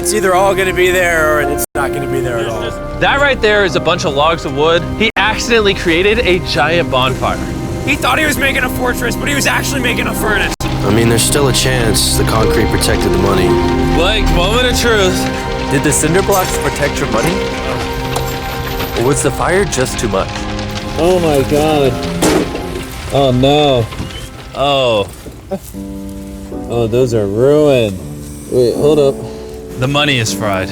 It's either all gonna be there or it's not gonna be there at all. That right there is a bunch of logs of wood. He accidentally created a giant bonfire. He thought he was making a fortress, but he was actually making a furnace. I mean, there's still a chance the concrete protected the money. Blake, moment of truth. Did the cinder blocks protect your money? Or was the fire just too much? Oh my God. Oh no. Oh. Oh, those are ruined. Wait, hold up. The money is fried.